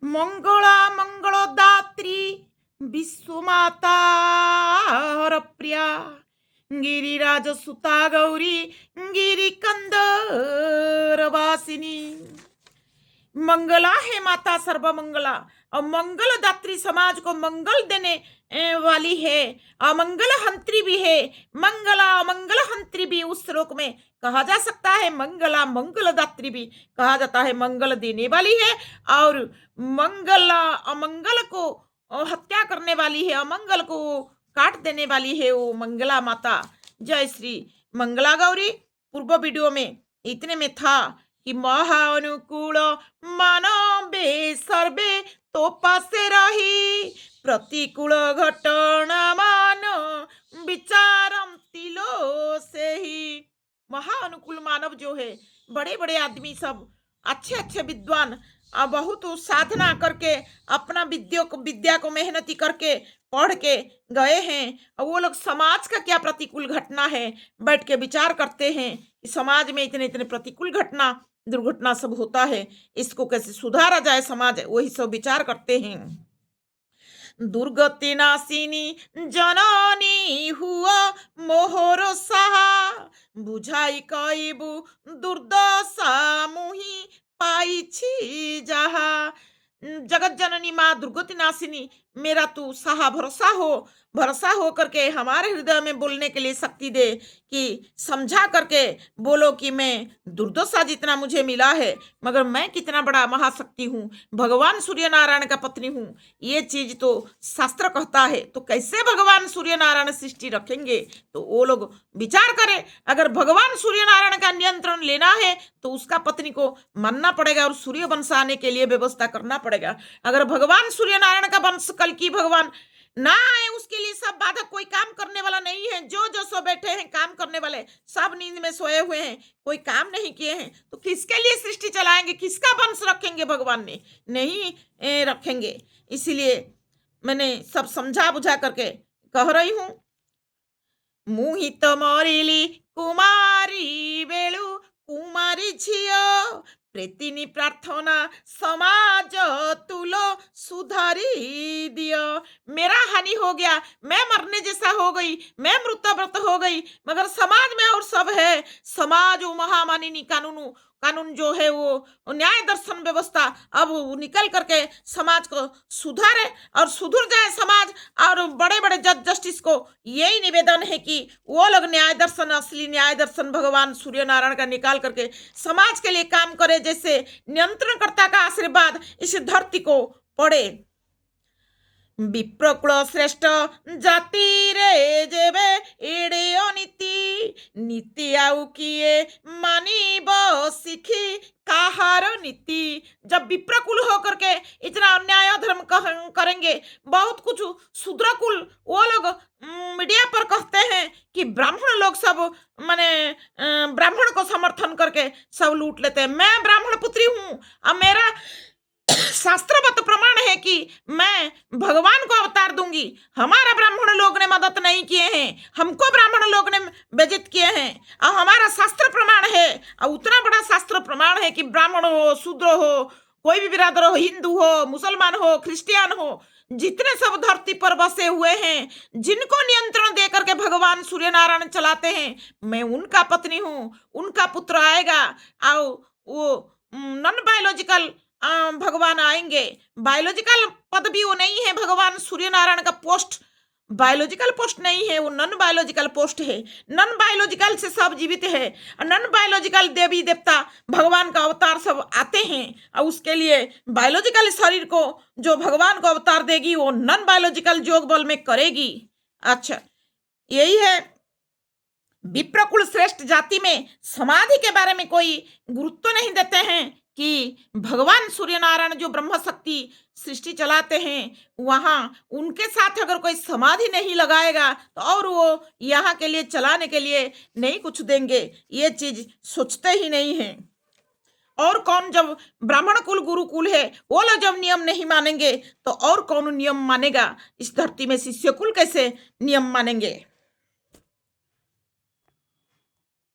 मंगला मंगलोदात्री विश्वमाता हरप्रिया गिरिराज सुता गौरी गिरिकंदर वासिनी। मंगला है माता सर्वमंगला और मंगल दात्री, समाज को मंगल देने वाली है। अमंगल हंत्री भी है। मंगला मंगल हंत्री भी उस श्लोक में कहा जा सकता है। मंगला मंगल दात्री भी कहा जाता है, मंगल देने वाली है। और मंगला अमंगल को हत्या करने वाली है, अमंगल को काट देने वाली है वो मंगला माता। जय श्री मंगला गौरी। पूर्व वीडियो में इतने में था कि महानुकूल मानवे सर्वे तो पासे रही, प्रतिकूल घटना मान विचारम तिलो से ही। महाअनुकूल मानव जो है, बड़े बड़े आदमी सब अच्छे अच्छे विद्वान बहुत साधना करके अपना विद्या को मेहनती करके पढ़ के गए हैं, और वो लोग समाज का क्या प्रतिकूल घटना है बैठ के विचार करते हैं कि समाज में इतने इतने प्रतिकूल घटना दुर्घटना सब होता है, इसको कैसे सुधारा जाए समाज, वही सब विचार करते हैं। दुर्गति नासिनी जननी हुआ मोहर साहा, बुझाई कईबू दुर्दशा मुही पाइछि जहा। जगत जननी माँ दुर्गति नासिनी, मेरा तू सहा भरोसा हो करके हमारे हृदय में बोलने के लिए शक्ति दे, कि समझा करके बोलो कि मैं दुर्दशा जितना मुझे मिला है, मगर मैं कितना बड़ा महाशक्ति हूँ, भगवान सूर्य नारायण का पत्नी हूँ। ये चीज तो शास्त्र कहता है, तो कैसे भगवान सूर्य नारायण सृष्टि रखेंगे? तो वो लोग विचार करें। अगर भगवान सूर्य नारायण का नियंत्रण लेना है तो उसका पत्नी को मानना पड़ेगा और सूर्य वंश आने के लिए व्यवस्था करना पड़ेगा। अगर भगवान सूर्य नारायण का वंश कल की भगवान ना आए, उसके लिए सब बाधक, कोई काम करने वाला नहीं है। जो जो सो बैठे हैं काम करने वाले, सब नींद में सोए हुए हैं, कोई काम नहीं किए हैं, तो किसके लिए सृष्टि चलाएंगे? किसका वंश रखेंगे? भगवान ने नहीं रखेंगे। इसीलिए मैंने सब समझा बुझा करके कह रही हूं। मुहित मरिली कुमारी बेलू कुमारी झियो, प्रीतिनी प्रार्थना समाज तुलो सुधारी दियो। मेरा हानि हो गया, मैं मरने जैसा हो गई, मैं मृतव्रत हो गई, मगर समाज में और सब है। समाज वो महामानिनी कानून जो है वो न्याय दर्शन व्यवस्था अब निकल करके समाज को सुधारे और सुधर जाए समाज। और बड़े बड़े जज जस्टिस को यही निवेदन है कि वो लोग न्याय दर्शन, असली न्याय दर्शन भगवान सूर्य नारायण का निकाल करके समाज के लिए काम करे, जैसे नियंत्रणकर्ता का आशीर्वाद इस धरती को पड़े। विप्रकुल श्रेष्ठ जाति रे जेबे एड़े अनीति, नीति आउ किए मानिब सीखी काहार नीति। जब विप्रकुल होकर के इतना अन्याय धर्म करेंगे, बहुत कुछ शूद्रकुल वो लोग मीडिया पर कहते हैं कि ब्राह्मण लोग सब माने ब्राह्मण को समर्थन करके सब लूट लेते हैं। मैं ब्राह्मण पुत्री हूँ और मेरा शास्त्रवत प्रमाण है कि मैं भगवान को अवतार दूंगी। हमारा ब्राह्मण लोग ने मदद नहीं किए हैं, हमको ब्राह्मण लोग ने बेइज्जत किए हैं, और हमारा शास्त्र प्रमाण है। और उतना बड़ा शास्त्र प्रमाण है कि ब्राह्मण हो, शूद्र हो, कोई भी बिरादर हो, हिंदू हो, मुसलमान हो, क्रिश्चियन हो, जितने सब धरती पर बसे हुए हैं, जिनको नियंत्रण दे करके भगवान सूर्य नारायण चलाते हैं, मैं उनका पत्नी हूँ, उनका पुत्र आएगा। और वो नॉन बायोलॉजिकल भगवान आएंगे। बायोलॉजिकल पद भी वो नहीं है, भगवान सूर्य नारायण का पोस्ट बायोलॉजिकल पोस्ट नहीं है, वो नॉन बायोलॉजिकल पोस्ट है। नॉन बायोलॉजिकल से सब जीवित है, नॉन बायोलॉजिकल देवी देवता भगवान का अवतार सब आते हैं, और उसके लिए बायोलॉजिकल शरीर को जो भगवान को अवतार देगी वो नॉन बायोलॉजिकल योग बल में करेगी। अच्छा, यही है विप्रकुल श्रेष्ठ जाति में समाधि के बारे में कोई गुरुत्व नहीं देते हैं कि भगवान सूर्य नारायण जो ब्रह्म शक्ति सृष्टि चलाते हैं, वहां उनके साथ अगर कोई समाधि नहीं लगाएगा तो और वो यहाँ के लिए चलाने के लिए नहीं कुछ देंगे, ये चीज सोचते ही नहीं है। और कौन, जब ब्राह्मण कुल गुरुकुल है वो लोग जब नियम नहीं मानेंगे तो और कौन नियम मानेगा? इस धरती में शिष्य कुल कैसे नियम मानेंगे?